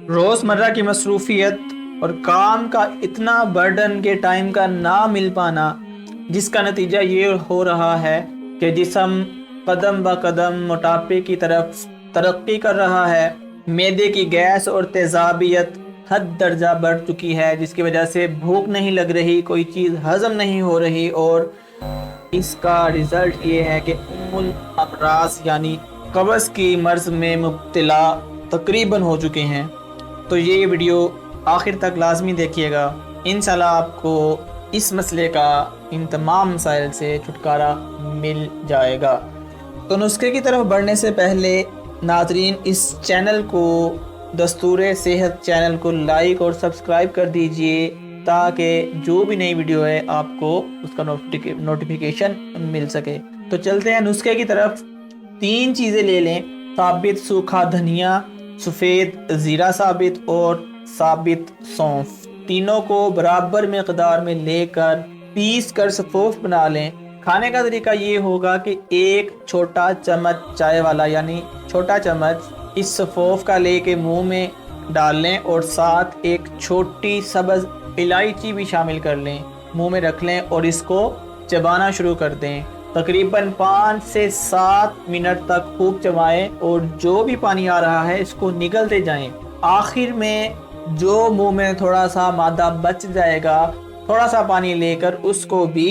روزمرہ کی مصروفیت اور کام کا اتنا برڈن کے ٹائم کا نہ مل پانا، جس کا نتیجہ یہ ہو رہا ہے کہ جسم قدم بہ قدم موٹاپے کی طرف ترقی کر رہا ہے۔ معدے کی گیس اور تیزابیت حد درجہ بڑھ چکی ہے، جس کی وجہ سے بھوک نہیں لگ رہی، کوئی چیز ہضم نہیں ہو رہی، اور اس کا رزلٹ یہ ہے کہ ام الامراض یعنی قبض کی مرض میں مبتلا تقریباً ہو چکے ہیں۔ تو یہ ویڈیو آخر تک لازمی دیکھیے گا، انشاءاللہ آپ کو اس مسئلے کا ان تمام مسائل سے چھٹکارا مل جائے گا۔ تو نسخے کی طرف بڑھنے سے پہلے ناظرین، اس چینل کو دستور صحت چینل کو لائک اور سبسکرائب کر دیجئے، تاکہ جو بھی نئی ویڈیو ہے آپ کو اس کا نوٹیفیکیشن مل سکے۔ تو چلتے ہیں نسخے کی طرف۔ 3 چیزیں لے لیں: ثابت سوکھا دھنیا، سفید زیرہ ثابت اور ثابت سونف۔ تینوں کو برابر مقدار میں لے کر پیس کر سفوف بنا لیں۔ کھانے کا طریقہ یہ ہوگا کہ 1 چھوٹا چمچ چائے والا یعنی چھوٹا چمچ اس سفوف کا لے کے منہ میں ڈال لیں، اور ساتھ 1 چھوٹی سبز الائچی بھی شامل کر لیں، منہ میں رکھ لیں اور اس کو چبانا شروع کر دیں۔ تقریباً 5 سے 7 منٹ تک خوب چبائیں، اور جو بھی پانی آ رہا ہے اس کو نگلتے جائیں۔ آخر میں جو منہ میں تھوڑا سا مادہ بچ جائے گا، تھوڑا سا پانی لے کر اس کو بھی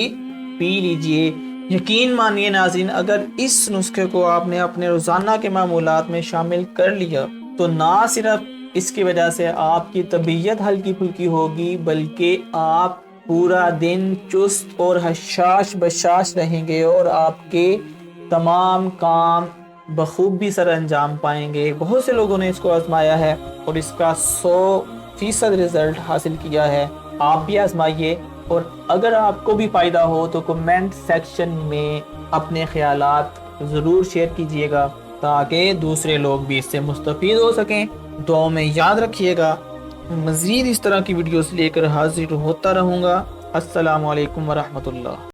پی لیجئے۔ یقین مانیے ناظرین، اگر اس نسخے کو آپ نے اپنے روزانہ کے معمولات میں شامل کر لیا تو نہ صرف اس کی وجہ سے آپ کی طبیعت ہلکی پھلکی ہوگی، بلکہ آپ پورا دن چست اور حشاش بشاش رہیں گے، اور آپ کے تمام کام بخوبی سر انجام پائیں گے۔ بہت سے لوگوں نے اس کو آزمایا ہے اور اس کا 100% رزلٹ حاصل کیا ہے۔ آپ بھی آزمائیے، اور اگر آپ کو بھی فائدہ ہو تو کمنٹ سیکشن میں اپنے خیالات ضرور شیئر کیجئے گا، تاکہ دوسرے لوگ بھی اس سے مستفید ہو سکیں۔ دعاؤں میں یاد رکھیے گا۔ مزید اس طرح کی ویڈیوز لے کر حاضر ہوتا رہوں گا۔ السلام علیکم ورحمۃ اللہ۔